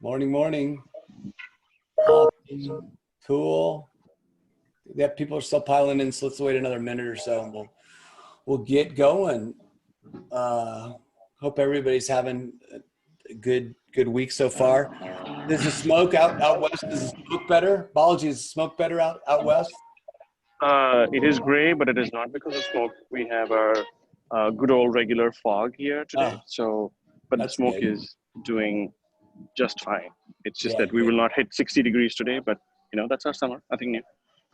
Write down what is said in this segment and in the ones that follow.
Morning, morning. Awesome. Cool. Yeah, people are still piling in, so let's wait another minute or so and we'll get going. Hope everybody's having a good week so far. There's the smoke out west. Is the smoke better? Balaji, is the smoke better out west? It is gray, but it is not because of smoke. We have our good old regular fog here today. But the smoke good. is doing just fine. It's just Yeah, that we will not hit 60 degrees today, but that's our summer. Nothing new.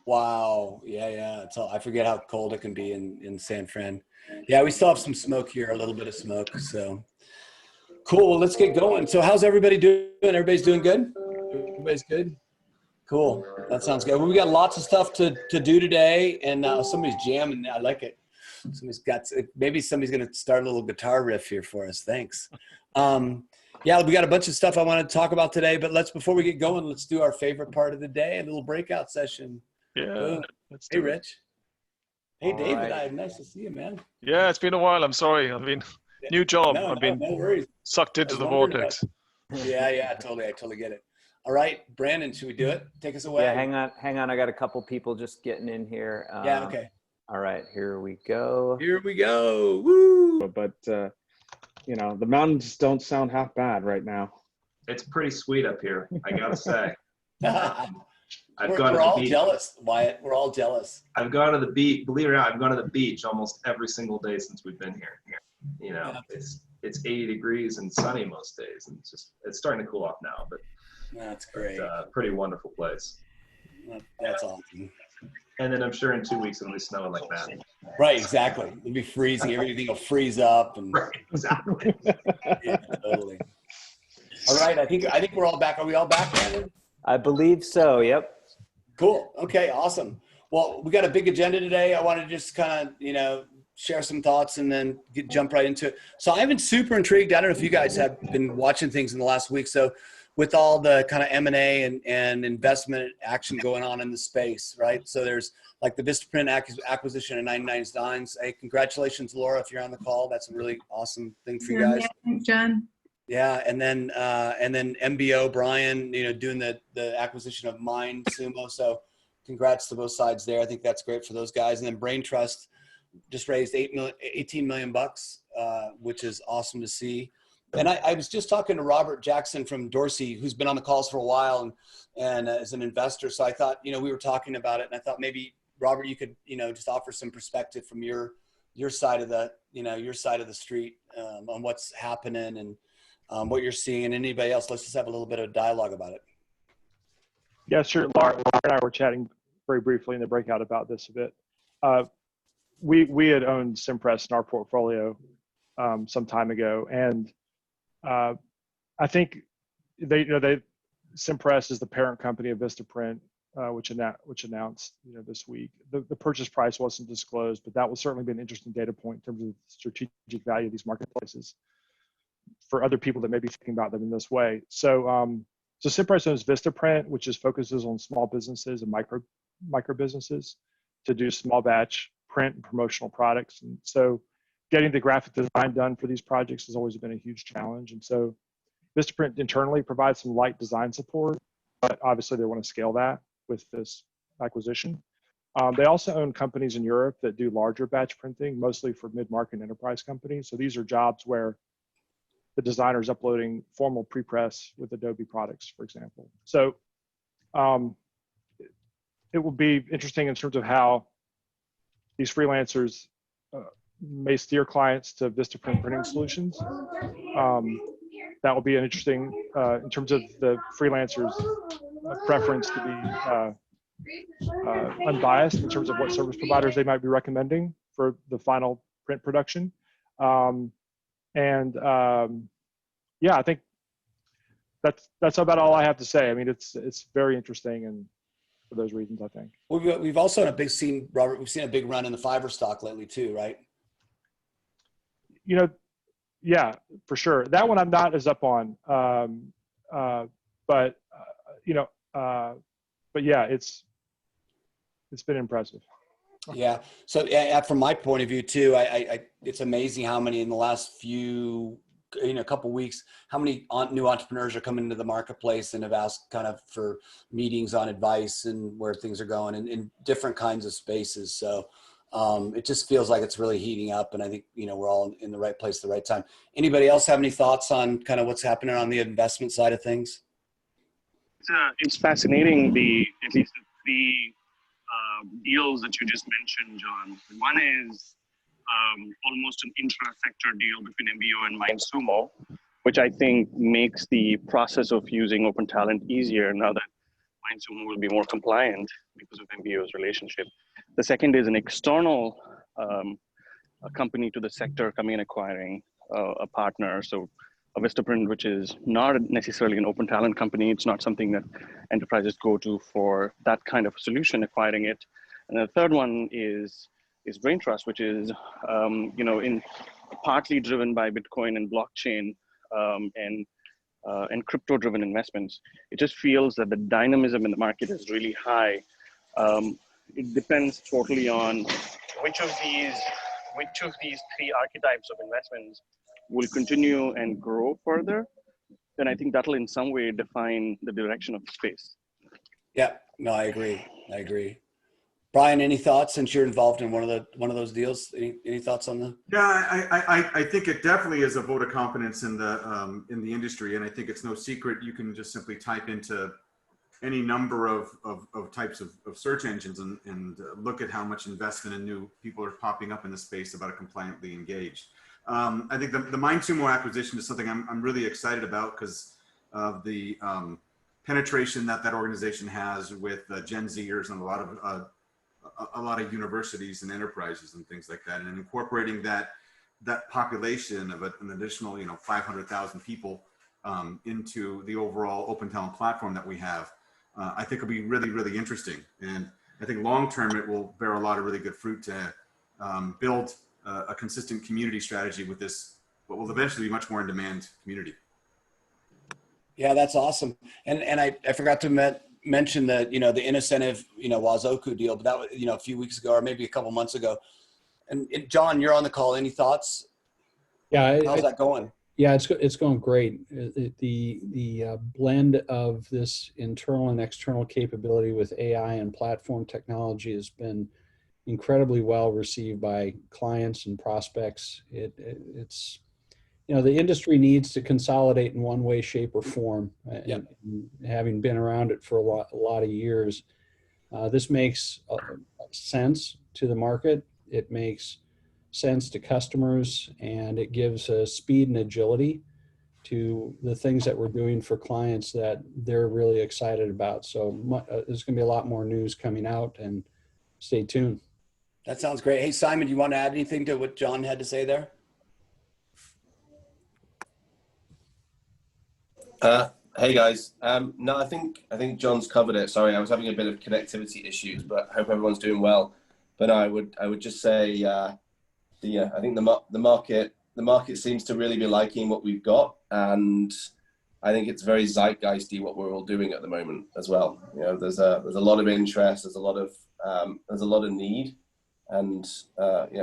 Wow. Yeah. I forget how cold it can be in San Fran. Yeah, we still have some smoke here, a little bit of smoke. So cool. Well, let's get going. So how's everybody doing? Everybody's doing good? Everybody's good? Cool. That sounds good. Well, we got lots of stuff to do today, and somebody's jamming. I like it. Maybe somebody's going to start a little guitar riff here for us. Thanks. Yeah, we got a bunch of stuff I want to talk about today, but before we get going, let's do our favorite part of the day, a little breakout session. Yeah. Hey, Rich. Hey, all David. Right. Nice to see you, man. Yeah, it's been a while. I'm sorry. I've been new job. I've been sucked into the vortex. Yeah, totally. I totally get it. All right, Brandon, should we do it? Take us away. Yeah, hang on. I got a couple people just getting in here. Yeah, okay. All right, here we go. Woo! But the mountains don't sound half bad right now. It's pretty sweet up here, I gotta say. We're all jealous, Wyatt. We're all jealous. I've gone to the beach. Believe it or not, I've gone to the beach almost every single day since we've been here. It's 80 degrees and sunny most days, and it's starting to cool off now. But that's great. It's a pretty wonderful place. That's awesome. And then I'm sure in 2 weeks it'll be snowing like that. Right, exactly. It'll be freezing. Everything will freeze up. Right, exactly. Yeah, totally. All right, I think we're all back. Are we all back, Brandon? I believe so. Yep. Cool. Okay, awesome. Well, we got a big agenda today. I want to just kind of, share some thoughts and then jump right into it. So I've been super intrigued. I don't know if you guys have been watching things in the last week. So with all the kind of M&A and investment action going on in the space, right? So there's like the Vistaprint acquisition of 99 Hey, congratulations, Laura, if you're on the call. That's a really awesome thing for you guys. Yeah, thanks, John. Yeah, and then MBO Brian, doing the acquisition of Mind Sumo. So congrats to both sides there. I think that's great for those guys. And then Brain Trust just raised $18 million, which is awesome to see. And I was just talking to Robert Jackson from Dorsey, who's been on the calls for a while and as an investor. So I thought, we were talking about it, and I thought maybe Robert, you could, just offer some perspective from your side of the, your side of the street on what's happening and what you're seeing, and anybody else. Let's just have a little bit of dialogue about it. Yeah, sure. Laura and I were chatting very briefly in the breakout about this a bit. We had owned Cimpress in our portfolio some time ago, and I think Cimpress is the parent company of Vistaprint, which announced this week. The purchase price wasn't disclosed, but that will certainly be an interesting data point in terms of the strategic value of these marketplaces for other people that may be thinking about them in this way. So Cimpress owns Vistaprint, which focuses on small businesses and micro businesses to do small batch print and promotional products. And so getting the graphic design done for these projects has always been a huge challenge. And so Vistaprint internally provides some light design support, but obviously they want to scale that with this acquisition. They also own companies in Europe that do larger batch printing, mostly for mid-market enterprise companies. So these are jobs where the designer is uploading formal pre-press with Adobe products, for example. So it will be interesting in terms of how these freelancers may steer clients to Vistaprint printing solutions. That will be an interesting, in terms of the freelancers' preference to be unbiased in terms of what service providers they might be recommending for the final print production. Yeah, I think that's about all I have to say. I mean, it's very interesting, and for those reasons, I think. We've also seen a big run in the fiber stock lately too, right? Yeah, for sure. That one I'm not as up on, but yeah, it's been impressive. Yeah. So from my point of view too, it's amazing how many in the last few couple weeks, how many new entrepreneurs are coming into the marketplace and have asked kind of for meetings on advice and where things are going in different kinds of spaces. So it just feels like it's really heating up, and I think, we're all in the right place at the right time. Anybody else have any thoughts on kind of what's happening on the investment side of things? It's fascinating, at least the three deals that you just mentioned, John. One is almost an intra-sector deal between MBO and MindSumo, which I think makes the process of using open talent easier now that MindSumo will be more compliant because of MBO's relationship. The second is an external a company to the sector coming and acquiring a partner. So a Vistaprint, which is not necessarily an open talent company. It's not something that enterprises go to for that kind of solution, acquiring it. And the third one is BrainTrust, which is in partly driven by Bitcoin and blockchain and crypto-driven investments. It just feels that the dynamism in the market is really high. It depends totally on which of these three archetypes of investments will continue and grow further. Then I think that'll in some way define the direction of the space. Yeah, no, I agree. Brian, any thoughts, since you're involved in one of those deals? Any thoughts on the? Yeah, I think it definitely is a vote of confidence in the industry, and I think it's no secret. You can just simply type into any number of types of search engines and look at how much investment and new people are popping up in the space about a compliantly engaged. I think the MindSumo acquisition is something I'm really excited about because of the penetration that organization has with Gen Zers and a lot of universities and enterprises and things like that, and incorporating that population of an additional 500,000 people into the overall open talent platform that we have. I think it'll be really, really interesting, and I think long term it will bear a lot of really good fruit to build a consistent community strategy with this, what will eventually be much more in demand community. Yeah, that's awesome. And I forgot to mention that, the incentive, Wazoku deal, but that was, a few weeks ago or maybe a couple months ago. And John, you're on the call. Any thoughts? Yeah. How's that going? Yeah, it's going great. The blend of this internal and external capability with AI and platform technology has been incredibly well received by clients and prospects. It's the industry needs to consolidate in one way, shape, or form. And having been around it for a lot of years, this makes sense to the market. It makes sense to customers, and it gives speed and agility to the things that we're doing for clients that they're really excited about. So there's going to be a lot more news coming out, and stay tuned. That sounds great. Hey, Simon, do you want to add anything to what John had to say there? Hey guys. No, I think John's covered it. Sorry, I was having a bit of connectivity issues, but I hope everyone's doing well. But no, I would just say, I think the market seems to really be liking what we've got, and I think it's very zeitgeisty what we're all doing at the moment as well. There's a lot of interest, there's a lot of need, and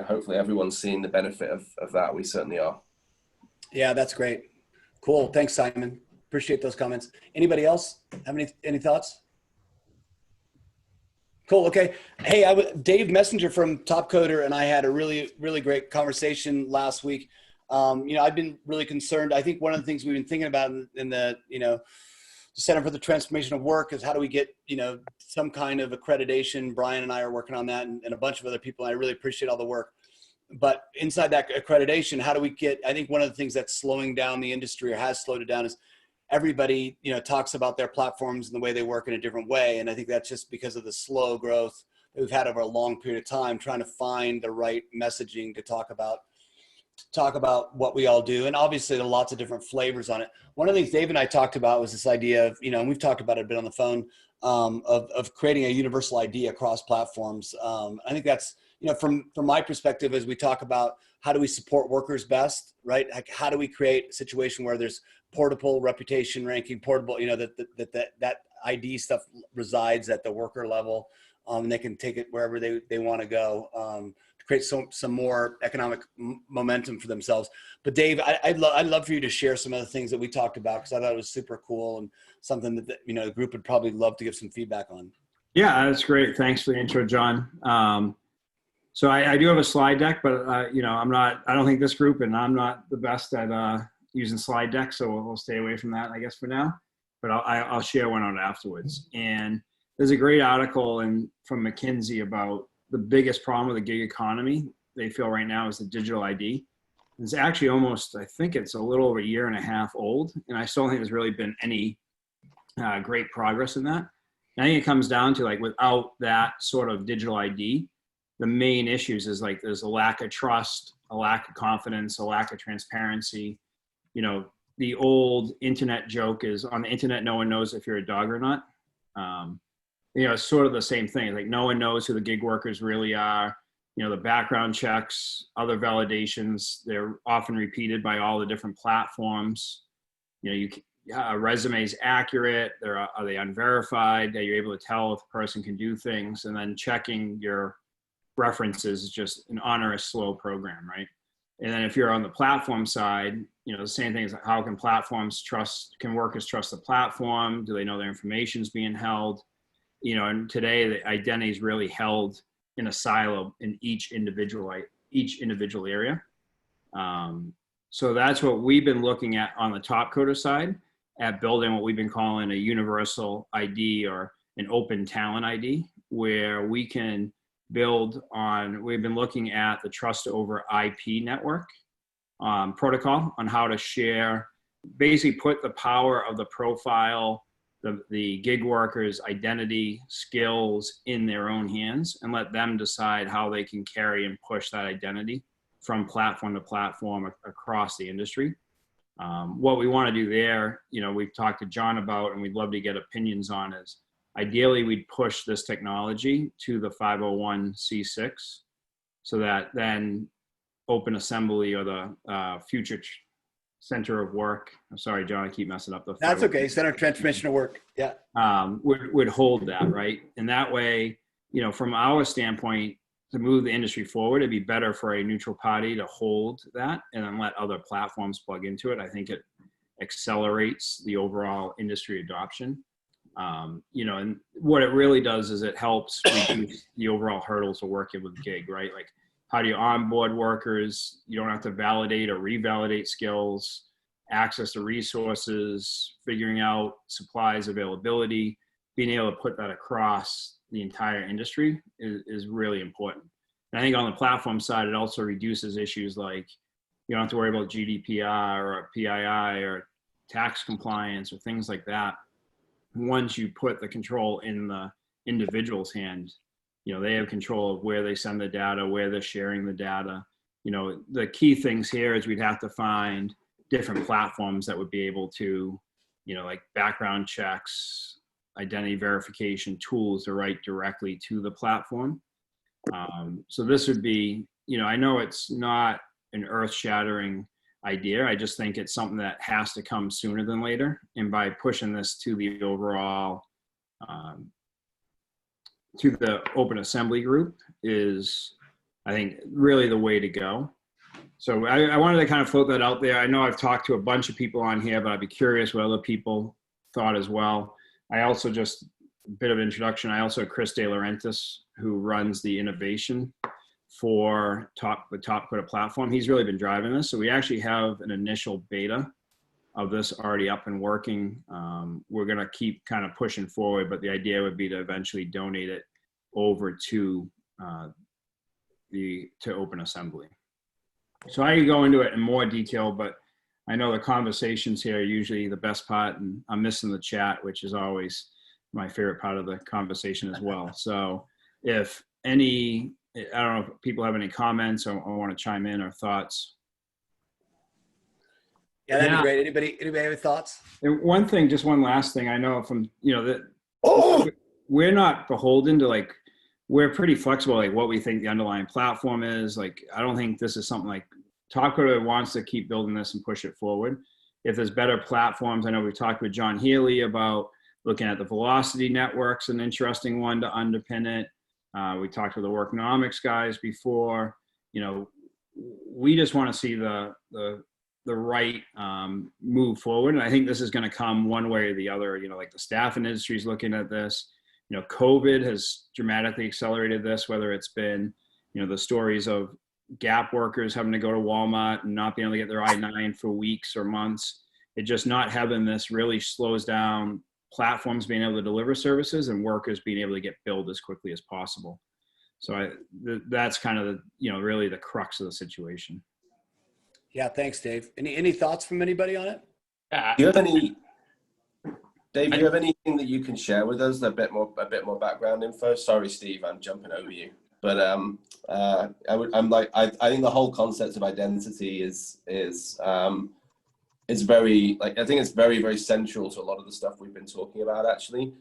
hopefully everyone's seeing the benefit of that. We certainly are. Yeah, that's great. Cool. Thanks, Simon. Appreciate those comments. Anybody else have any thoughts? Cool. Okay. Hey, Dave Messenger from Top Coder and I had a really, really great conversation last week. I've been really concerned. I think one of the things we've been thinking about in the, Center for the Transformation of Work is how do we get, some kind of accreditation. Brian and I are working on that, and a bunch of other people. And I really appreciate all the work. But inside that accreditation, how do we get, I think one of the things that's slowing down the industry or has slowed it down is everybody, talks about their platforms and the way they work in a different way. And I think that's just because of the slow growth that we've had over a long period of time, trying to find the right messaging to talk about what we all do. And obviously there are lots of different flavors on it. One of the things Dave and I talked about was this idea of, and we've talked about it a bit on the phone, of creating a universal ID across platforms. I think that's, from my perspective, as we talk about how do we support workers best, right? Like how do we create a situation where there's portable reputation ranking, portable, that ID stuff resides at the worker level, and they can take it wherever they want to go, create some more economic momentum for themselves. But Dave, I'd love for you to share some of the things that we talked about, because I thought it was super cool and something that the group would probably love to give some feedback on. Yeah, that's great. Thanks for the intro, John. So I do have a slide deck, but I don't think this group, and I'm not the best at using slide decks, so we'll stay away from that, I guess, for now. But I'll share one out afterwards. And there's a great article from McKinsey about the biggest problem with the gig economy they feel right now is the digital ID. It's actually almost, I think it's a little over a year and a half old, and I still don't think there's really been any great progress in that. And I think it comes down to, like, without that sort of digital ID, the main issues is, like, there's a lack of trust, a lack of confidence, a lack of transparency. The old internet joke is, on the internet, no one knows if you're a dog or not. It's sort of the same thing. Like, no one knows who the gig workers really are. The background checks, other validations, they're often repeated by all the different platforms. A resume is accurate. Are they unverified? Are you able to tell if a person can do things? And then checking your references is just an onerous, slow program, right? And then if you're on the platform side, the same thing is, how can workers trust the platform? Do they know their information is being held? And today the identity is really held in a silo in each individual area. So that's what we've been looking at on the top coder side, at building what we've been calling a universal ID, or an open talent ID, where we can we've been looking at the trust over IP network protocol on how to share, basically put the power of the profile, the gig workers' identity, skills in their own hands, and let them decide how they can carry and push that identity from platform to platform across the industry. What we want to do there, we've talked to John about, and we'd love to get opinions on, is ideally we'd push this technology to the 501c6, so that then Open Assembly, or the future Center of Work, I'm sorry, John, I keep messing up the. That's okay. Center of Transformation of Work. Yeah. Would hold that, right? And that way, from our standpoint, to move the industry forward, it'd be better for a neutral party to hold that and then let other platforms plug into it. I think it accelerates the overall industry adoption. And what it really does is it helps reduce the overall hurdles of working with gig, right? Like, how do you onboard workers? You don't have to validate or revalidate skills, access to resources, figuring out supplies availability, being able to put that across the entire industry is really important. And I think on the platform side, it also reduces issues like, you don't have to worry about GDPR or PII or tax compliance or things like that. Once you put the control in the individual's hand, they have control of where they send the data, where they're sharing the data. The key things here is we'd have to find different platforms that would be able to, like background checks, identity verification tools to write directly to the platform. So this would be, I know it's not an earth-shattering idea. I just think it's something that has to come sooner than later. And by pushing this to the overall, to the Open Assembly group is, I think, really the way to go. So I wanted to kind of float that out there. I know I've talked to a bunch of people on here, but I'd be curious what other people thought as well. I also, just a bit of introduction, I also have Chris De Laurentiis, who runs the innovation for the Top Coder platform. He's really been driving this. So we actually have an initial beta of this already up and working. We're going to keep kind of pushing forward, but the idea would be to eventually donate it over to Open Assembly. So I could go into it in more detail, but I know the conversations here are usually the best part, and I'm missing the chat, which is always my favorite part of the conversation as well. So if I don't know if people have any comments or want to chime in or thoughts. Yeah, that'd be great. Anybody have any thoughts? And one thing, just one last thing, I know from, that we're not beholden to, we're pretty flexible, what we think the underlying platform is. I don't think this is something Top Coder wants to keep building this and push it forward. If there's better platforms, I know we've talked with John Healy about looking at the velocity networks, an interesting one to underpin it. We talked to the workonomics guys before. You know, we just want to see the right move forward. And I think this is going to come one way or the other. You know, like the staffing industry is looking at this. You know, COVID has dramatically accelerated this, whether it's been, you know, the stories of Gap workers having to go to Walmart and not being able to get their I-9 for weeks or months. It just not having this really slows down platforms being able to deliver services and workers being able to get billed as quickly as possible. So that's kind of the, you know, really the crux of the situation. Yeah, thanks, Dave. Any thoughts from anybody on it? Do you have any, Dave? Do you have anything that you can share with us? A bit more background info. Sorry, Steve, I'm jumping over you. But I think the whole concept of identity is very, like, I think it's very, very central to a lot of the stuff we've been talking about. Actually,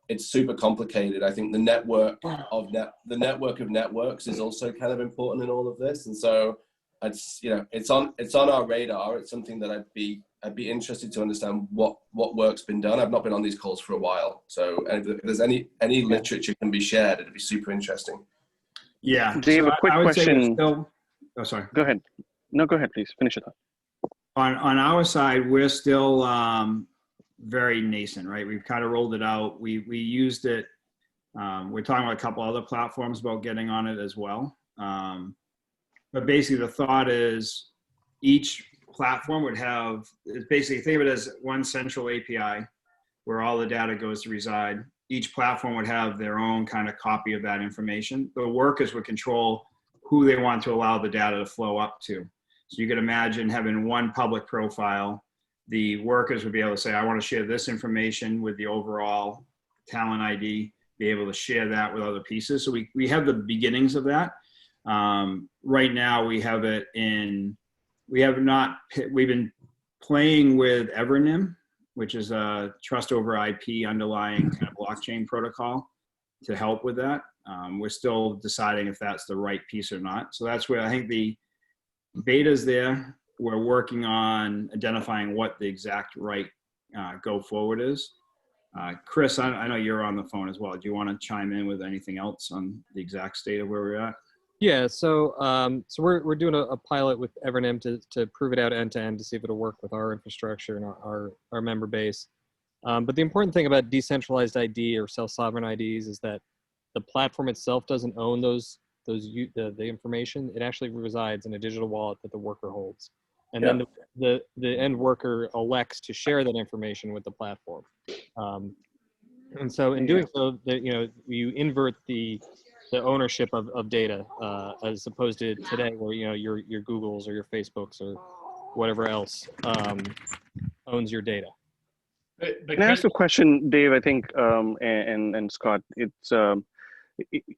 it's super complicated. I think the network of networks is also kind of important in all of this, and so it's, you know, it's on our radar. It's something that I'd be interested to understand what work's been done. I've not been on these calls for a while, so if there's any literature can be shared, it'd be super interesting. Yeah, Dave, so a quick question. Oh, sorry. Go ahead. No, go ahead, please. Finish it up. On our side, we're still very nascent, right? We've kind of rolled it out. We used it. We're talking about a couple other platforms about getting on it as well. But basically, the thought is each platform would have, basically think of it as one central API where all the data goes to reside. Each platform would have their own kind of copy of that information. The workers would control who they want to allow the data to flow up to. So you could imagine having one public profile. The workers would be able to say, I want to share this information with the overall talent ID, be able to share that with other pieces. So we have the beginnings of that. Right now we have it in, we've been playing with Evernym, which is a trust over IP underlying kind of blockchain protocol to help with that. We're still deciding if that's the right piece or not. So that's where I think the beta's there. We're working on identifying what the exact right go forward is. Chris, I know you're on the phone as well. Do you want to chime in with anything else on the exact state of where we're at? Yeah, so we're doing a pilot with Evernym to prove it out end to end to see if it'll work with our infrastructure and our member base. But the important thing about decentralized ID or self-sovereign IDs is that the platform itself doesn't own the information. It actually resides in a digital wallet that the worker holds, and then the end worker elects to share that information with the platform. And so in doing so, you invert the ownership of data as opposed to today, where your Googles or your Facebooks or whatever else owns your data. Can I ask a question, Dave? I think and Scott, it's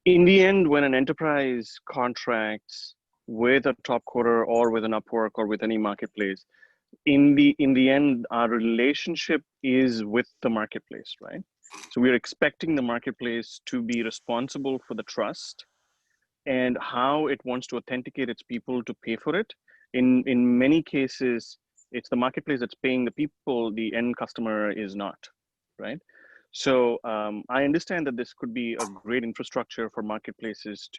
in the end, when an enterprise contracts with a top coder or with an Upwork or with any marketplace, in the end, our relationship is with the marketplace, right? So we're expecting the marketplace to be responsible for the trust and how it wants to authenticate its people to pay for it. In many cases, it's the marketplace that's paying the people, the end customer is not, right? So I understand that this could be a great infrastructure for marketplaces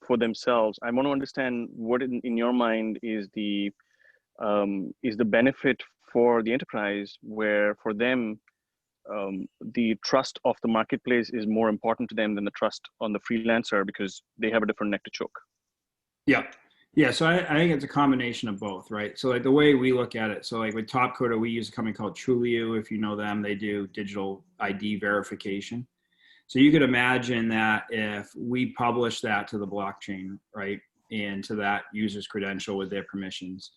for themselves. I want to understand what in your mind is the benefit for the enterprise, where for them, the trust of the marketplace is more important to them than the trust on the freelancer because they have a different neck to choke. Yeah. So I think it's a combination of both, right? So like the way we look at it, so like with Top Coder, we use a company called Trulioo. If you know them, they do digital ID verification. So you could imagine that if we publish that to the blockchain, right, and to that user's credential with their permissions,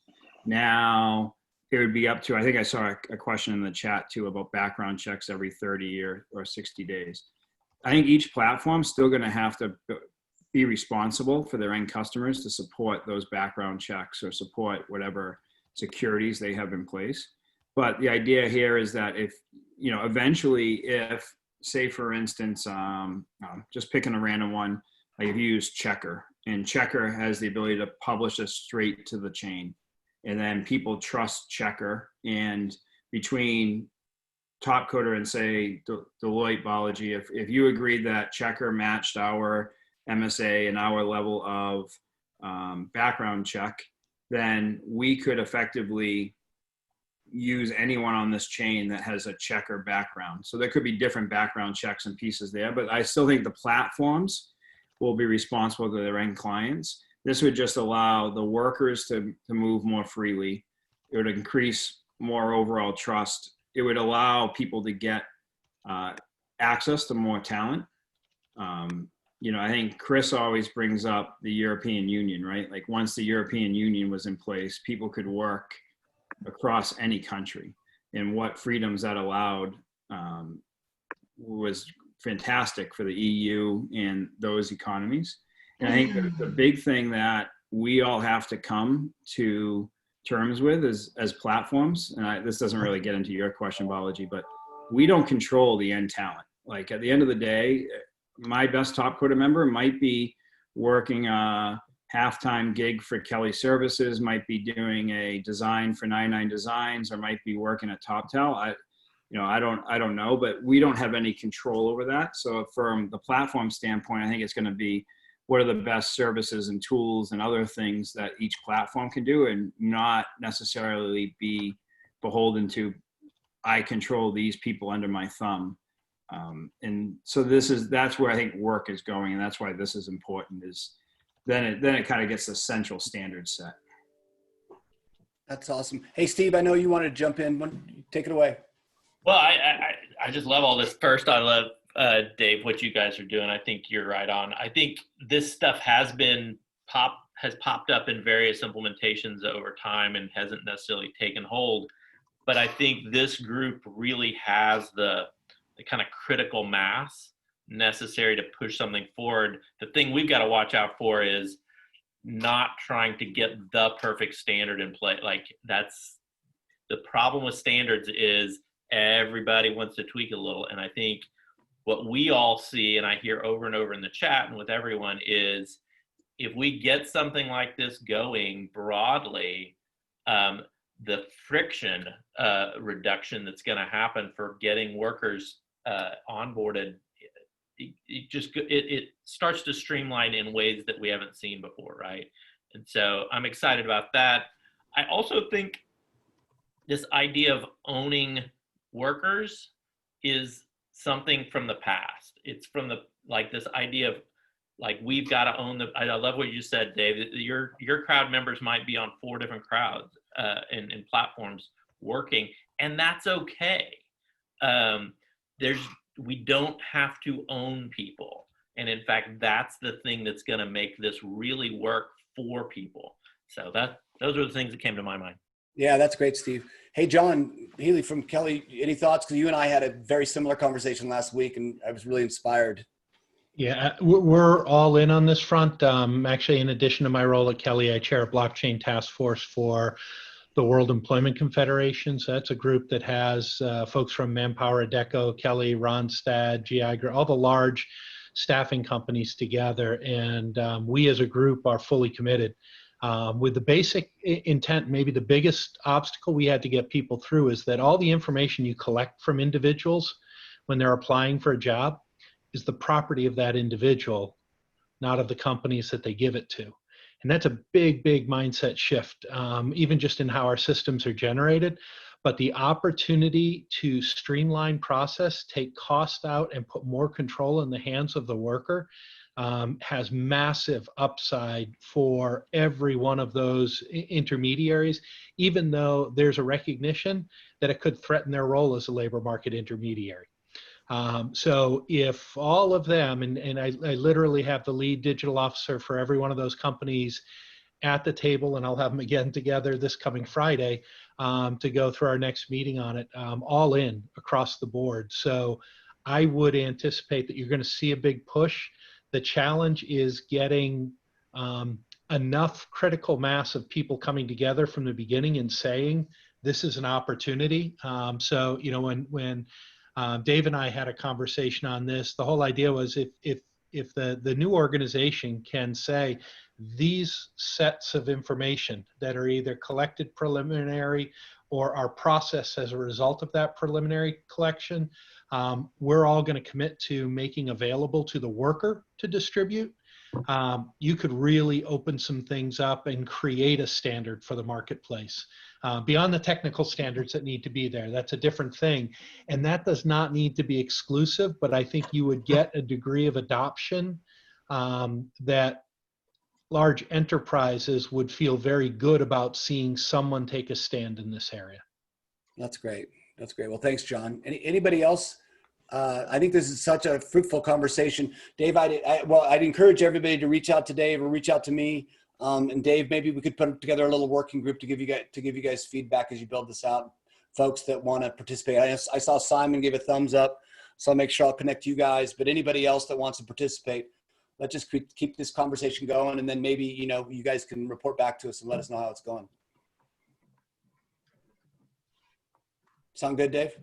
now it would be up to, I think I saw a question in the chat too about background checks every 30 or 60 days. I think each platform's still going to have to be responsible for their end customers to support those background checks or support whatever securities they have in place. But the idea here is that if, eventually if, say for instance, just picking a random one, like if you use Checker, and Checker has the ability to publish this straight to the chain. And then people trust Checker, and between top coder and say Deloitte Biology, if you agreed that Checker matched our MSA and our level of background check, then we could effectively use anyone on this chain that has a Checker background. So there could be different background checks and pieces there, but I still think the platforms will be responsible to their end clients. This would just allow the workers to move more freely. It would increase more overall trust. It would allow people to get access to more talent. I think Chris always brings up the European Union, right? Like once the European Union was in place, people could work across any country, and what freedoms that allowed was fantastic for the EU and those economies. And I think the big thing that we all have to come to terms with as platforms, and this doesn't really get into your question, Balaji, but we don't control the end talent. Like at the end of the day, my best top coder member might be working a half-time gig for Kelly Services, might be doing a design for 99 Designs, or might be working at TopTal. I don't know, but we don't have any control over that. So from the platform standpoint, I think it's going to be what are the best services and tools and other things that each platform can do, and not necessarily be beholden to, I control these people under my thumb. And so that's where I think work is going, and that's why this is important. Is then it kind of gets the central standard set. That's awesome. Hey, Steve, I know you wanted to jump in. Take it away. Well, I just love all this. First, I love, Dave, what you guys are doing. I think you're right on. I think this stuff has popped up in various implementations over time and hasn't necessarily taken hold. But I think this group really has the kind of critical mass necessary to push something forward. The thing we've got to watch out for is not trying to get the perfect standard in play. Like that's the problem with standards, is everybody wants to tweak a little. And I think what we all see, and I hear over and over in the chat and with everyone, is if we get something like this going broadly, the friction reduction that's going to happen for getting workers onboarded, it starts to streamline in ways that we haven't seen before, right? And so I'm excited about that. I also think this idea of owning workers is something from the past. It's from this idea of we've got to own I love what you said, Dave. Your crowd members might be on 4 different crowds and platforms working, and that's okay. We don't have to own people. And in fact, that's the thing that's going to make this really work for people. So those are the things that came to my mind. Yeah, that's great, Steve. Hey, John Healy from Kelly, any thoughts? Because you and I had a very similar conversation last week, and I was really inspired. Yeah, we're all in on this front. Actually, in addition to my role at Kelly, I chair a blockchain task force for the World Employment Confederation. So that's a group that has folks from Manpower, Adecco, Kelly, Randstad, GI, all the large staffing companies together. And we as a group are fully committed with the basic intent. Maybe the biggest obstacle we had to get people through is that all the information you collect from individuals when they're applying for a job is the property of that individual, not of the companies that they give it to. And that's a big, big mindset shift, even just in how our systems are generated. But the opportunity to streamline process, take cost out, and put more control in the hands of the worker has massive upside for every one of those intermediaries, even though there's a recognition that it could threaten their role as a labor market intermediary. So if all of them, and I literally have the lead digital officer for every one of those companies at the table, and I'll have them again together this coming Friday to go through our next meeting on it, all in across the board. So I would anticipate that you're going to see a big push. The challenge is getting enough critical mass of people coming together from the beginning and saying, this is an opportunity. So, you know, when Dave and I had a conversation on this, the whole idea was if the new organization can say these sets of information that are either collected preliminary or our process as a result of that preliminary collection, we're all going to commit to making available to the worker to distribute. You could really open some things up and create a standard for the marketplace. Beyond the technical standards that need to be there, that's a different thing. And that does not need to be exclusive, but I think you would get a degree of adoption that large enterprises would feel very good about seeing someone take a stand in this area. That's great. That's great. Well, thanks, John. Anybody else? I think this is such a fruitful conversation. Dave, I'd encourage everybody to reach out to Dave or reach out to me. And Dave, maybe we could put together a little working group to give you guys feedback as you build this out. Folks that want to participate. I saw Simon give a thumbs up, so I'll make sure I'll connect you guys. But anybody else that wants to participate, let's just keep this conversation going, and then maybe you guys can report back to us and let us know how it's going. Sound good, Dave?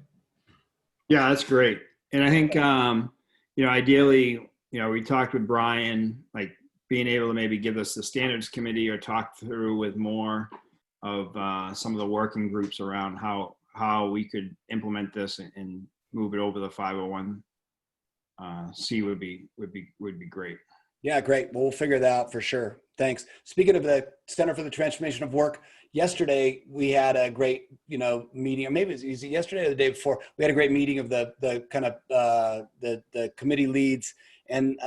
Yeah, that's great. And I think, ideally, we talked with Brian, like being able to maybe give us the standards committee or talk through with more of some of the working groups around how we could implement this and move it over the 501c would be great. Yeah, great. Well, we'll figure that out for sure. Thanks. Speaking of the Center for the Transformation of Work, yesterday we had a great, meeting, or maybe it was yesterday or the day before. We had a great meeting of the kind of the committee leads, and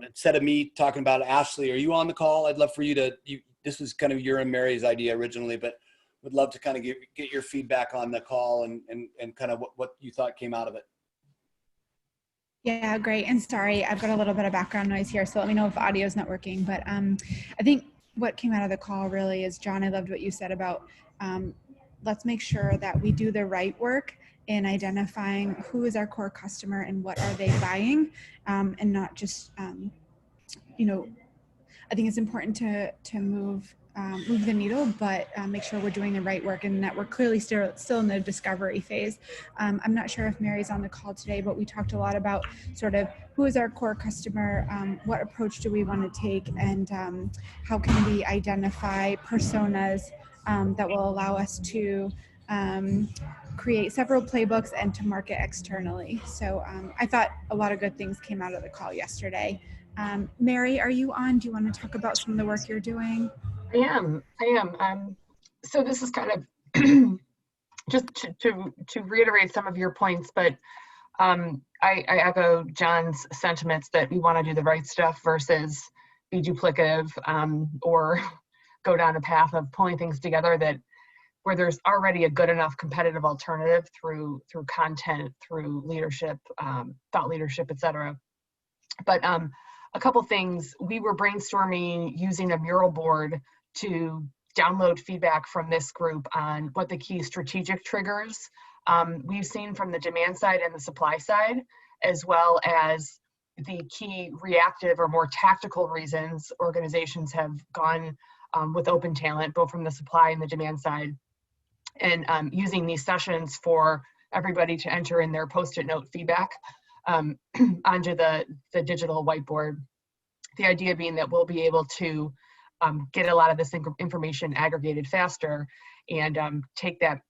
instead of me talking about Ashley, are you on the call? I'd love for you to. This was kind of your and Mary's idea originally, but would love to kind of get your feedback on the call and kind of what you thought came out of it. Yeah, great. And sorry, I've got a little bit of background noise here, so let me know if audio is not working. But I think what came out of the call really is, John, I loved what you said about let's make sure that we do the right work in identifying who is our core customer and what are they buying, and not just, I think it's important to move the needle, but make sure we're doing the right work and that we're clearly still in the discovery phase. I'm not sure if Mary's on the call today, but we talked a lot about sort of who is our core customer, what approach do we want to take, and how can we identify personas that will allow us to create several playbooks and to market externally. So I thought a lot of good things came out of the call yesterday. Mary, are you on? Do you want to talk about some of the work you're doing? I am. So this is kind of just to reiterate some of your points, but I echo John's sentiments that we want to do the right stuff versus be duplicative or go down a path of pulling things together where there's already a good enough competitive alternative through content, through leadership, thought leadership, et cetera. But a couple things, we were brainstorming using a mural board to download feedback from this group on what the key strategic triggers we've seen from the demand side and the supply side, as well as the key reactive or more tactical reasons organizations have gone with open talent, both from the supply and the demand side, and using these sessions for everybody to enter in their Post-it note feedback onto the digital whiteboard. The idea being that we'll be able to get a lot of this information aggregated faster and take that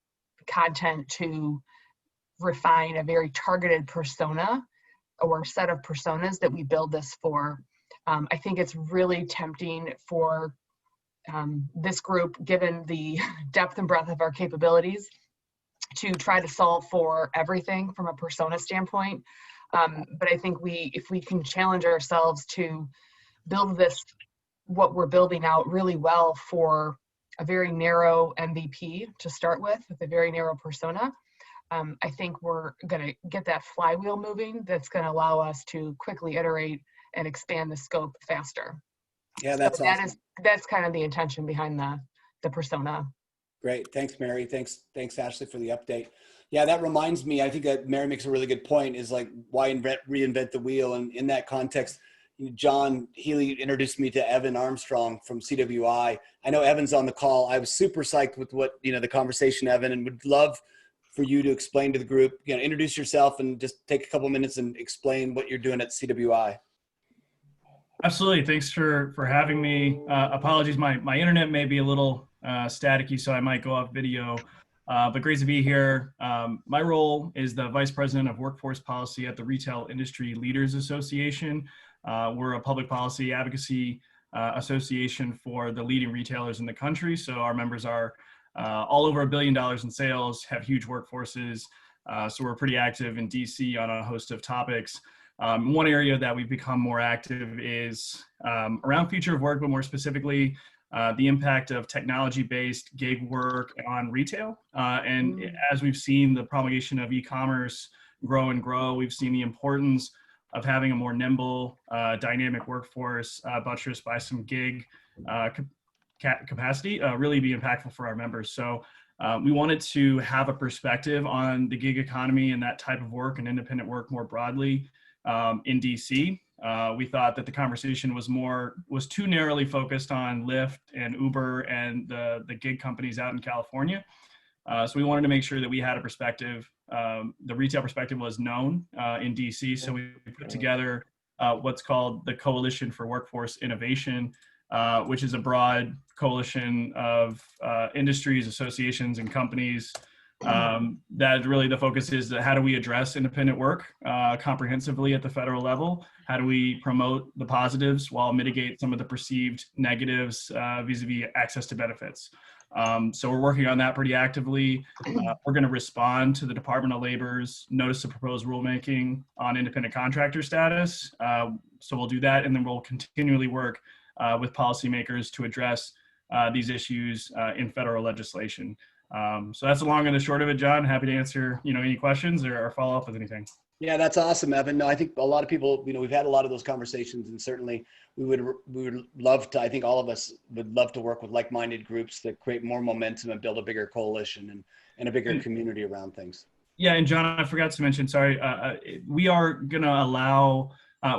content to refine a very targeted persona or set of personas that we build this for. I think it's really tempting for this group, given the depth and breadth of our capabilities, to try to solve for everything from a persona standpoint. But I think if we can challenge ourselves to build what we're building out really well for a very narrow MVP to start with a very narrow persona, I think we're going to get that flywheel moving that's going to allow us to quickly iterate and expand the scope faster. Yeah, that's awesome. That's kind of the intention behind the persona. Great. Thanks, Mary. Thanks, Ashley, for the update. Yeah, that reminds me, I think that Mary makes a really good point, is like, why reinvent the wheel? And in that context, John Healy introduced me to Evan Armstrong from CWI. I know Evan's on the call. I was super psyched with what, the conversation, Evan, and would love for you to explain to the group, introduce yourself and just take a couple minutes and explain what you're doing at CWI. Absolutely. Thanks for having me. Apologies, my internet may be a little staticky, so I might go off video. but great to be here. My role is the Vice President of Workforce Policy at the Retail Industry Leaders Association. We're a public policy advocacy association for the leading retailers in the country. So our members are all over $1 billion in sales, have huge workforces. So we're pretty active in DC on a host of topics. One area that we've become more active is around future of work, but more specifically, the impact of technology-based gig work on retail. And as we've seen the promulgation of e-commerce grow and grow, we've seen the importance of having a more nimble, dynamic workforce buttressed by some gig capacity really be impactful for our members. So we wanted to have a perspective on the gig economy and that type of work and independent work more broadly in DC. We thought that the conversation was too narrowly focused on Lyft and Uber and the gig companies out in California. So we wanted to make sure that we had a perspective. The retail perspective was known in DC. So we put together what's called the Coalition for Workforce Innovation, which is a broad coalition of industries, associations, and companies that really the focus is how do we address independent work comprehensively at the federal level? How do we promote the positives while mitigate some of the perceived negatives vis-a-vis access to benefits? So we're working on that pretty actively. We're going to respond to the Department of Labor's notice of proposed rulemaking on independent contractor status. So we'll do that, and then we'll continually work with policymakers to address these issues in federal legislation. So that's the long and the short of it, John. Happy to answer any questions or follow up with anything. Yeah, that's awesome, Evan. No, I think a lot of people, we've had a lot of those conversations, and certainly we would love to, I think all of us would love to work with like-minded groups that create more momentum and build a bigger coalition and a bigger community around things. Yeah, and John, I forgot to mention, sorry, we are going to allow,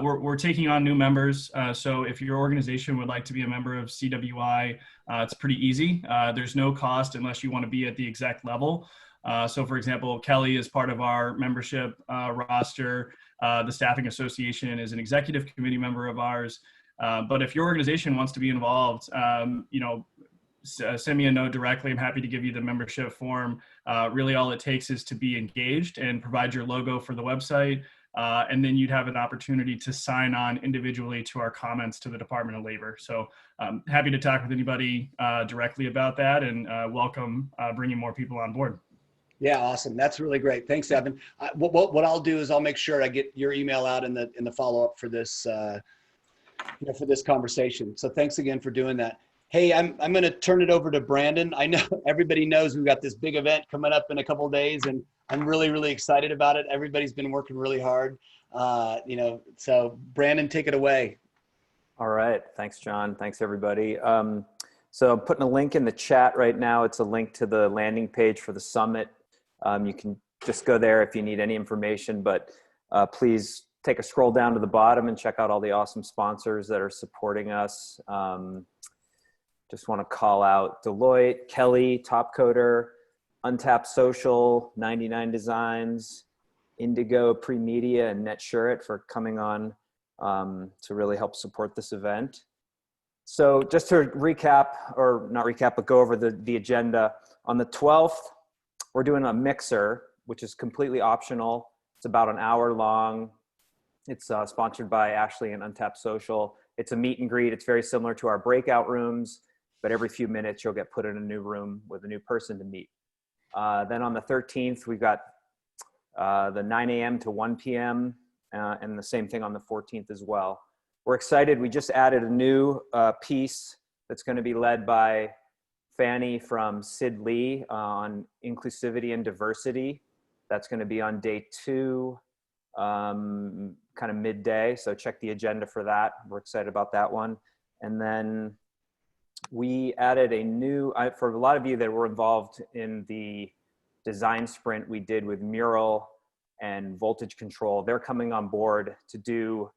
we're taking on new members. So if your organization would like to be a member of CWI, it's pretty easy. There's no cost unless you want to be at the exec level. So for example, Kelly is part of our membership roster. The Staffing Association is an executive committee member of ours. But if your organization wants to be involved, send me a note directly. I'm happy to give you the membership form. Really all it takes is to be engaged and provide your logo for the website. And then you'd have an opportunity to sign on individually to our comments to the Department of Labor. So happy to talk with anybody directly about that, and welcome bringing more people on board. Yeah, awesome. That's really great. Thanks, Evan. What I'll do is I'll make sure I get your email out in the follow-up for this for this conversation. So thanks again for doing that. Hey, I'm going to turn it over to Brandon. I know everybody knows we've got this big event coming up in a couple of days, and I'm really, really excited about it. Everybody's been working really hard, so Brandon, take it away. All right. Thanks, John. Thanks, everybody. So I'm putting a link in the chat right now. It's a link to the landing page for the summit. You can just go there if you need any information, but please take a scroll down to the bottom and check out all the awesome sponsors that are supporting us. Just want to call out Deloitte, Kelly, Topcoder, Untapped Social, 99 Designs, Indigo, Premedia, and NetSuret for coming on to really help support this event. So just to recap, or not recap, but go over the agenda. On the 12th, we're doing a mixer, which is completely optional. It's about an hour long. It's sponsored by Ashley and Untapped Social. It's a meet and greet. It's very similar to our breakout rooms, but every few minutes you'll get put in a new room with a new person to meet. Then on the 13th, we've got the 9 a.m. to 1 p.m. And the same thing on the 14th as well. We're excited. We just added a new piece that's going to be led by Fanny from Sid Lee on Inclusivity and Diversity. That's going to be on day 2, kind of midday. So check the agenda for that. We're excited about that one. And then we added a new, for a lot of you that were involved in the design sprint we did with Mural and Voltage Control, they're coming on board to do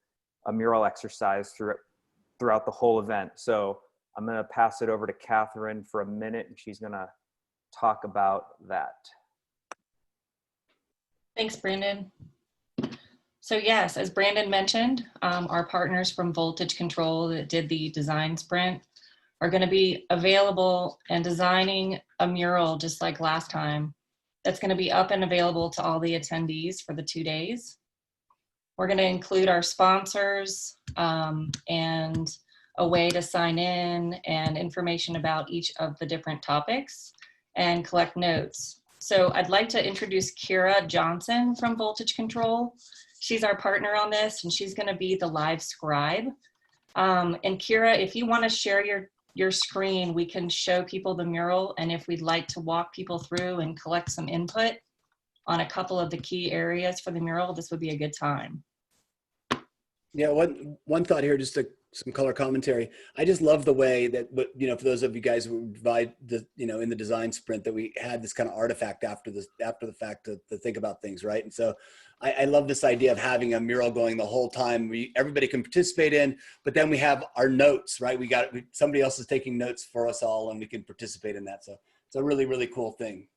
a mural exercise throughout the whole event. So I'm going to pass it over to Catherine for a minute, and she's going to talk about that. Thanks, Brandon. So yes, as Brandon mentioned, our partners from Voltage Control that did the design sprint are going to be available and designing a mural just like last time that's going to be up and available to all the attendees for the 2 days. We're going to include our sponsors and a way to sign in and information about each of the different topics and collect notes. So I'd like to introduce Kira Johnson from Voltage Control. She's our partner on this, and she's going to be the live scribe. And Kira, if you want to share your screen, we can show people the mural, and if we'd like to walk people through and collect some input on a couple of the key areas for the mural, this would be a good time. Yeah, one thought here, just some color commentary. I just love the way that, for those of you guys who provide the, in the design sprint, that we had this kind of artifact after the fact to think about things, right? And so I love this idea of having a mural going the whole time. Everybody can participate in, but then we have our notes, right? Somebody else is taking notes for us all, and we can participate in that. So it's a really, really cool thing.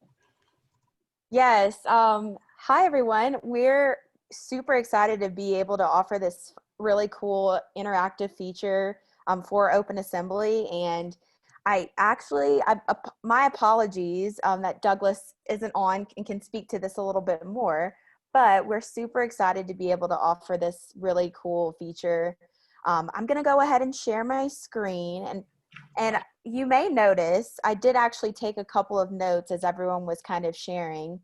Yes. Hi, everyone. We're super excited to be able to offer this really cool interactive feature for Open Assembly. And my apologies that Douglas isn't on and can speak to this a little bit more, but we're super excited to be able to offer this really cool feature. I'm going to go ahead and share my screen, and you may notice I did actually take a couple of notes as everyone was kind of sharing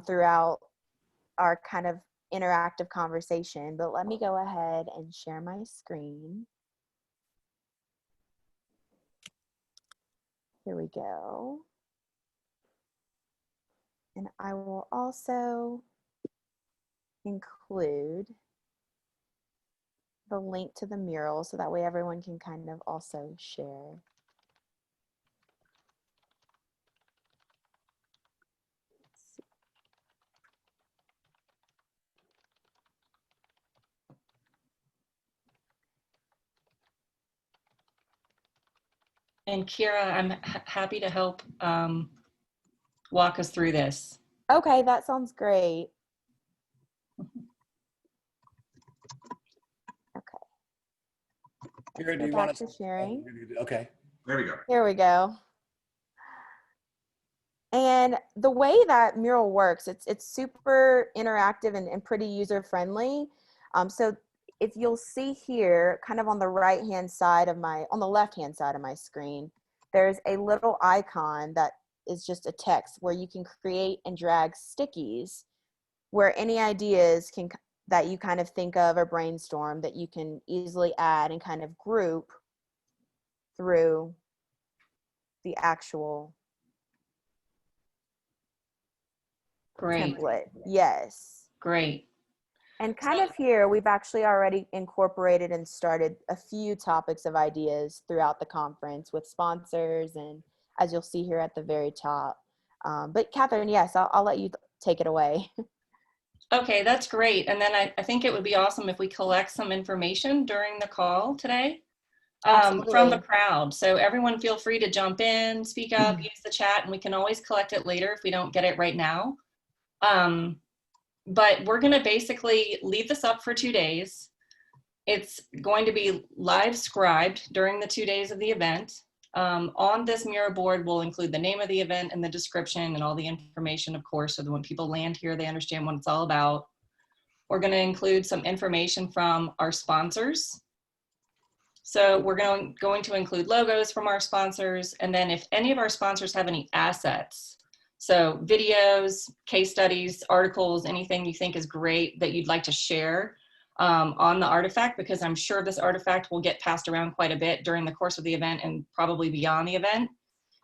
throughout our kind of interactive conversation, but let me go ahead and share my screen. Here we go. And I will also include the link to the mural so that way everyone can kind of also share. And Kira, I'm happy to help walk us through this. Okay, that sounds great. Okay. Kira, do you back want to sharing? Okay. There we go. Here we go. And the way that mural works, it's super interactive and pretty user friendly. So if you'll see here, kind of on the right-hand side of on the left-hand side of my screen, there's a little icon that is just a text where you can create and drag stickies where any ideas that you kind of think of or brainstorm that you can easily add and kind of group through the actual template. Yes. Great. And kind of here, we've actually already incorporated and started a few topics of ideas throughout the conference with sponsors, and as you'll see here at the very top. But Catherine, yes, I'll let you take it away. Okay, that's great. And then I think it would be awesome if we collect some information during the call today from the crowd. So everyone feel free to jump in, speak up, use the chat, and we can always collect it later if we don't get it right now. But we're going to basically leave this up for 2 days. It's going to be live scribed during the 2 days of the event. On this mural board, we'll include the name of the event and the description and all the information, of course, so that when people land here, they understand what it's all about. We're going to include some information from our sponsors. So we're going to include logos from our sponsors. And then if any of our sponsors have any assets, so videos, case studies, articles, anything you think is great that you'd like to share on the artifact, because I'm sure this artifact will get passed around quite a bit during the course of the event and probably beyond the event.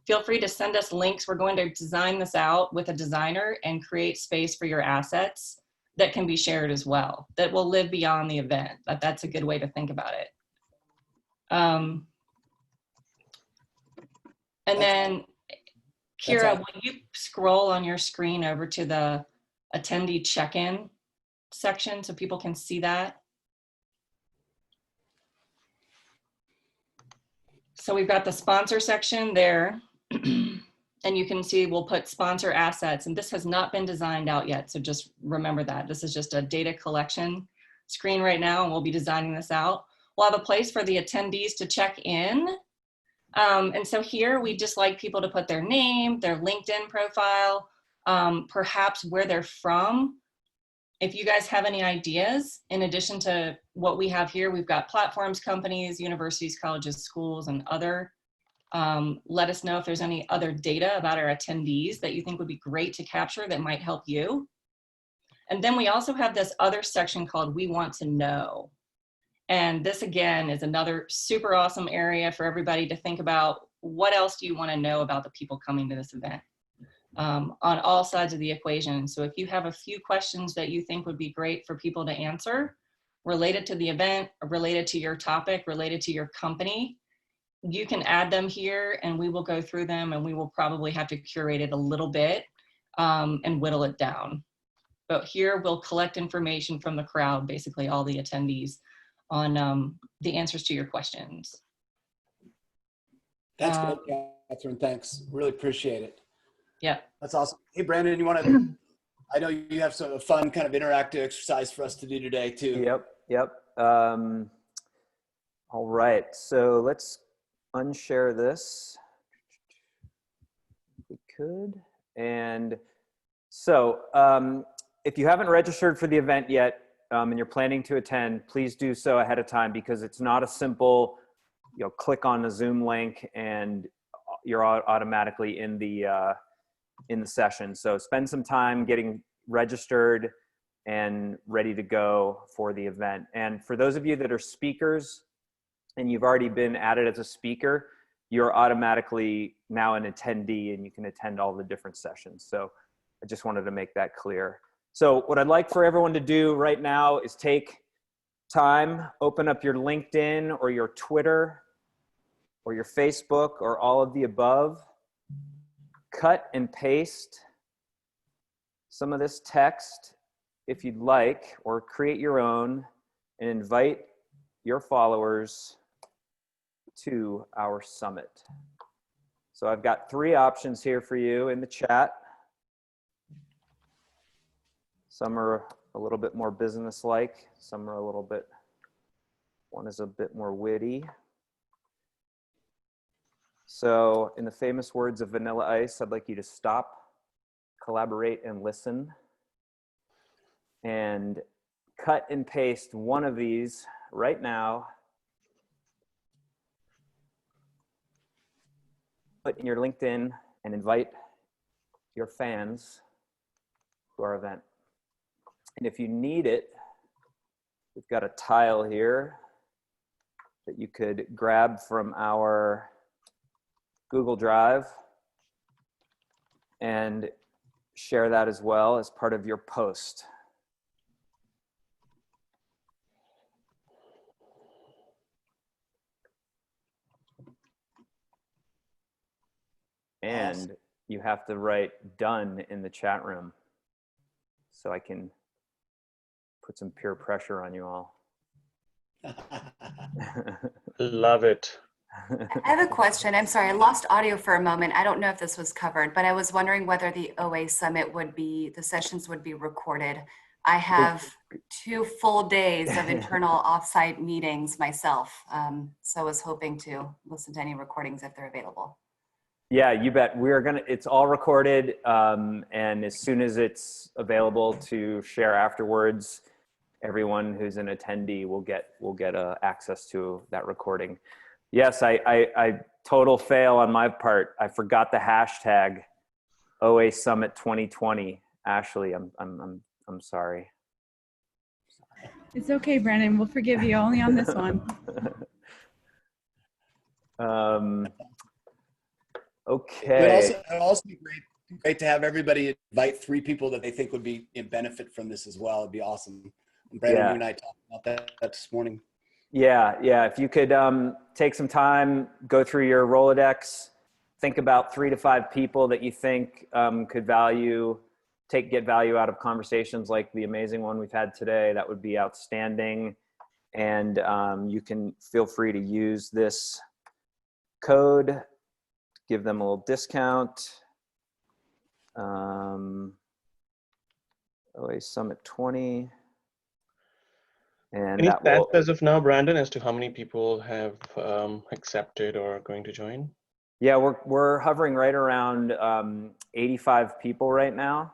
Feel free to send us links. We're going to design this out with a designer and create space for your assets that can be shared as well, that will live beyond the event. That's a good way to think about it. And then, Kira, will you scroll on your screen over to the Attendee Check-In section so people can see that? So we've got the sponsor section there, and you can see we'll put sponsor assets, and this has not been designed out yet, so just remember that. This is just a data collection screen right now, and we'll be designing this out. We'll have a place for the attendees to check in. And so here we just like people to put their name, their LinkedIn profile, perhaps where they're from. If you guys have any ideas, in addition to what we have here, we've got platforms, companies, universities, colleges, schools, and other. Let us know if there's any other data about our attendees that you think would be great to capture that might help you. And then we also have this other section called We Want to Know. And this again is another super awesome area for everybody to think about. What else do you want to know about the people coming to this event? On all sides of the equation. So if you have a few questions that you think would be great for people to answer related to the event, related to your topic, related to your company, you can add them here and we will go through them, and we will probably have to curate it a little bit and whittle it down. But here we'll collect information from the crowd, basically all the attendees, on the answers to your questions. That's great, Catherine. Thanks. Really appreciate it. Yeah. That's awesome. Hey, Brandon, you want to, I know you have some fun kind of interactive exercise for us to do today too. Yep. All right. So let's unshare this. If we could. And so if you haven't registered for the event yet and you're planning to attend, please do so ahead of time, because it's not a simple, click on the Zoom link and you're automatically in the session. So spend some time getting registered and ready to go for the event. And for those of you that are speakers and you've already been added as a speaker, you're automatically now an attendee and you can attend all the different sessions. So I just wanted to make that clear. So what I'd like for everyone to do right now is take time, open up your LinkedIn or your Twitter or your Facebook or all of the above. Cut and paste some of this text if you'd like, or create your own and invite your followers to our summit. So I've got 3 options here for you in the chat. Some are a little bit more business-like, some are a little bit, one is a bit more witty. So in the famous words of Vanilla Ice, I'd like you to stop, collaborate, and listen. And cut and paste one of these right now. Put in your LinkedIn and invite your fans to our event. And if you need it, we've got a tile here that you could grab from our Google Drive and share that as well as part of your post. And you have to write "done" in the chat room so I can put some peer pressure on you all. Love it. I have a question. I'm sorry, I lost audio for a moment. I don't know if this was covered, but I was wondering whether the OA Summit the sessions would be recorded. I have 2 full days of internal offsite meetings myself, so I was hoping to listen to any recordings if they're available. Yeah, you bet. It's all recorded, and as soon as it's available to share afterwards, everyone who's an attendee will get access to that recording. Yes, I total fail on my part. I forgot the hashtag OA Summit 2020. Ashley, I'm sorry. It's okay, Brandon. We'll forgive you only on this one. Okay. It'd also be great to have everybody invite 3 people that they think would be benefit from this as well. It'd be awesome. And Brandon, you and I talked about that this morning. Yeah. If you could take some time, go through your Rolodex, think about 3 to 5 people that you think could get value out of conversations like the amazing one we've had today. That would be outstanding. And you can feel free to use this code, give them a little discount. OA Summit 20. And Any that stats will, as of now, Brandon, as to how many people have accepted or are going to join? yeah, we're hovering right around 85 people right now.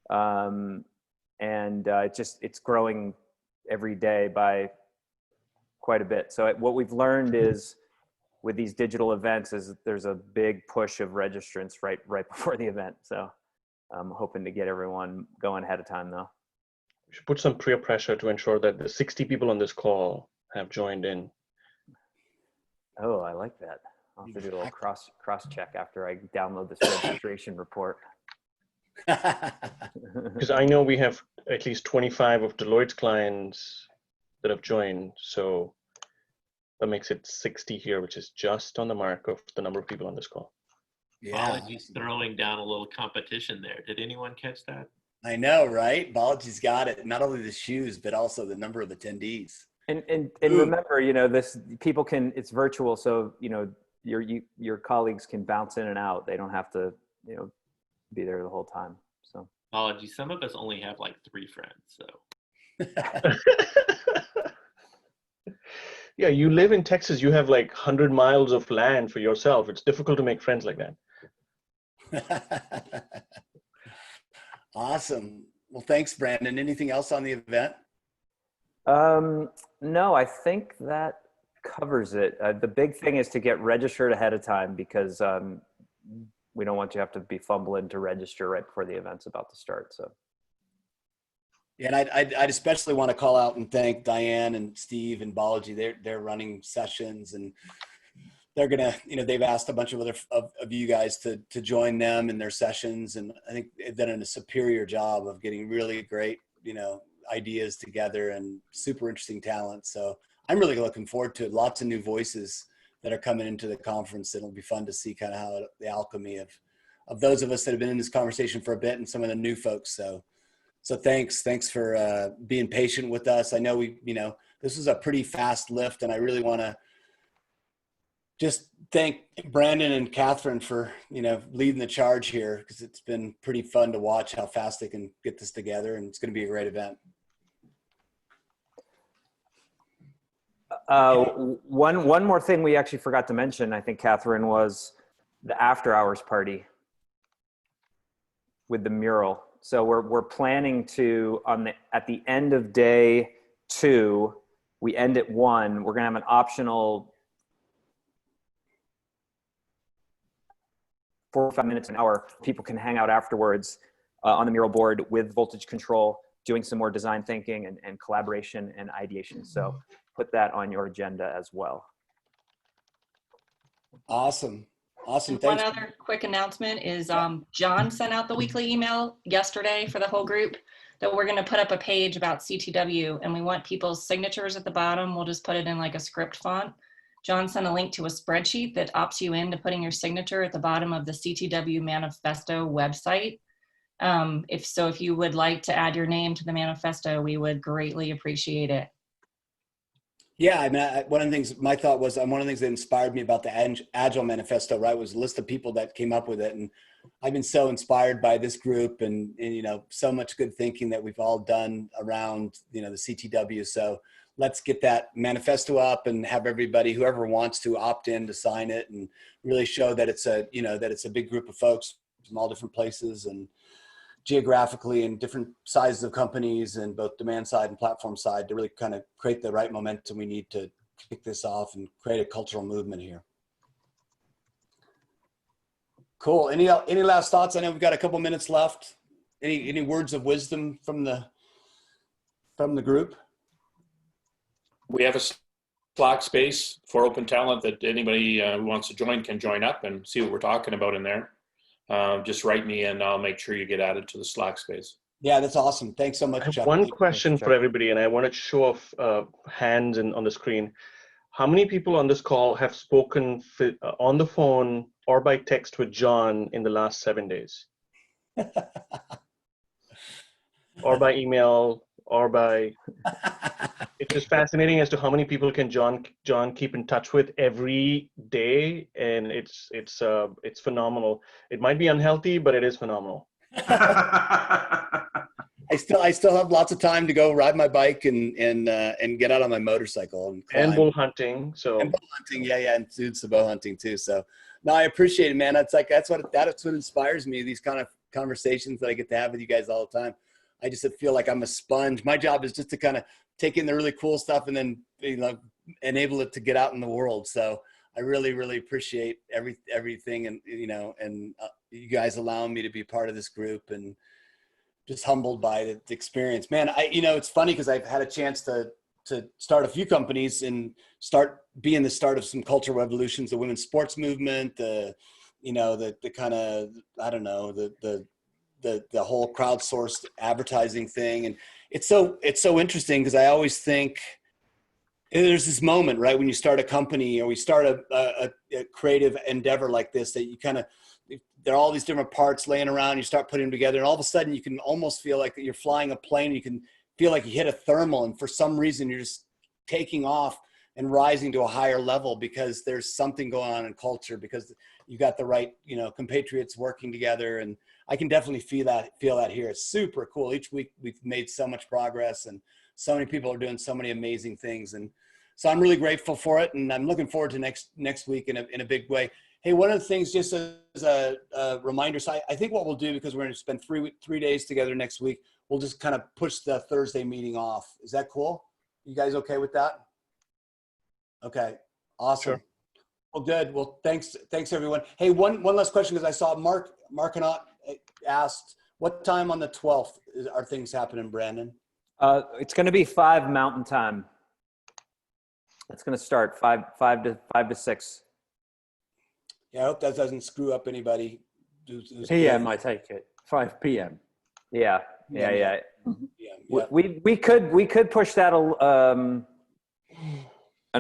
And it's growing every day by quite a bit. So what we've learned is with these digital events is there's a big push of registrants right before the event. So I'm hoping to get everyone going ahead of time though. We should put some peer pressure to ensure that the 60 people on this call have joined in. Oh, I like that. I'll have to do a little cross check after I download this registration report. Because I know we have at least 25 of Deloitte's clients that have joined. So that makes it 60 here, which is just on the mark of the number of people on this call. Yeah. Balaji's throwing down a little competition there. Did anyone catch that? I know, right? Balaji's got it. Not only the shoes, but also the number of attendees. And remember, this people can, it's virtual. So, your colleagues can bounce in and out. They don't have to, be there the whole time. So Balaji, some of us only have like 3 friends. So yeah, you live in Texas. You have like 100 miles of land for yourself. It's difficult to make friends like that. Awesome. Well, thanks, Brandon. Anything else on the event? No, I think that covers it. The big thing is to get registered ahead of time because we don't want you to have to be fumbling to register right before the event's about to start. So. Yeah, and I'd especially want to call out and thank Diane and Steve and Balaji. They're running sessions, and they're gonna, they've asked a bunch of other of you guys to join them in their sessions, and I think they've done a superior job of getting really great, ideas together and super interesting talent. So I'm really looking forward to it. Lots of new voices that are coming into the conference. It'll be fun to see kind of how the alchemy of those of us that have been in this conversation for a bit and some of the new folks. So thanks for being patient with us. I know this is a pretty fast lift, and I really want to just thank Brandon and Catherine for, leading the charge here, because it's been pretty fun to watch how fast they can get this together, and it's going to be a great event. One more thing we actually forgot to mention, I think, Catherine, was the after hours party with the mural. So we're planning to, at the end of day 2, we end at 1. We're gonna have an optional 45 minutes, an hour. People can hang out afterwards on the mural board with voltage control, doing some more design thinking and collaboration and ideation. So put that on your agenda as well. Awesome. Awesome. One other quick announcement is John sent out the weekly email yesterday for the whole group that we're going to put up a page about CTW, and we want people's signatures at the bottom. We'll just put it in like a script font. John sent a link to a spreadsheet that opts you into putting your signature at the bottom of the CTW manifesto website. If you would like to add your name to the manifesto, we would greatly appreciate it. Yeah, I mean, one of the things, my thought was, one of the things that inspired me about the Agile Manifesto, right, was a list of people that came up with it. And I've been so inspired by this group and so much good thinking that we've all done around, the CTW. So let's get that manifesto up and have everybody, whoever wants to, opt in to sign it and really show that it's a, that it's a big group of folks from all different places and geographically and different sizes of companies and both demand side and platform side to really kind of create the right momentum we need to kick this off and create a cultural movement here. Cool. Any last thoughts? I know we've got a couple minutes left. Any words of wisdom from the group? We have a Slack space for open talent that anybody who wants to join can join up and see what we're talking about in there. Just write me and I'll make sure you get added to the Slack space. Yeah, that's awesome. Thanks so much, I have Chuck. one question for everybody, and I want to show off hands on the screen. How many people on this call have spoken on the phone or by text with John in the last 7 days? Or by email, or by... It's just fascinating as to how many people can John keep in touch with every day, and it's phenomenal. It might be unhealthy, but it is phenomenal. I still have lots of time to go ride my bike and get out on my motorcycle and climb. And bull hunting. So and bull hunting, yeah, and do some bow hunting too. So no, I appreciate it, man. It's like that's what inspires me. These kind of conversations that I get to have with you guys all the time. I just feel like I'm a sponge. My job is just to kind of take in the really cool stuff and then enable it to get out in the world. So I really, really appreciate everything, and you guys allowing me to be part of this group, and just humbled by the experience, man. It's funny because I've had a chance to start a few companies and being the start of some cultural revolutions, the women's sports movement, the kind of, I don't know, the whole crowdsourced advertising thing. And it's so interesting because I always think there's this moment, right, when you start a company or we start a creative endeavor like this, that you kind of, there are all these different parts laying around, you start putting them together, and all of a sudden you can almost feel like you're flying a plane. You can feel like you hit a thermal, and for some reason you're just taking off and rising to a higher level because there's something going on in culture, because you got the right, compatriots working together. And I can definitely feel that here. It's super cool. Each week we've made so much progress, and so many people are doing so many amazing things. And so I'm really grateful for it, and I'm looking forward to next week in a big way. Hey, one of the things, just as a reminder, so I think what we'll do, because we're going to spend 3 days together next week, we'll just kind of push the Thursday meeting off. Is that cool? You guys okay with that? Okay, awesome. Sure. Well, good. Well, thanks everyone. Hey, one last question, because I saw Mark asked, what time on the 12th are things happening, Brandon? It's going to be 5 Mountain Time. It's going to start 5 to 6. Yeah, I hope that doesn't screw up anybody. PM, I take it. 5 p.m. Yeah. Yeah. We could push that an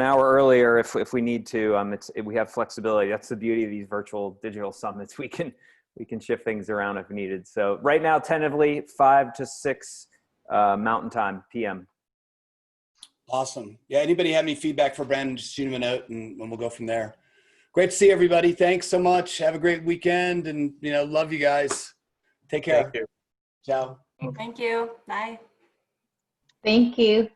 hour earlier if we need to. We have flexibility. That's the beauty of these virtual digital summits. We can shift things around if needed. So right now, tentatively 5 to 6 Mountain Time, PM. Awesome. Yeah. Anybody have any feedback for Brandon? Just shoot him a note, and we'll go from there. Great to see everybody. Thanks so much. Have a great weekend, and love you guys. Take care. Thank you. Ciao. Thank you. Bye. Thank you.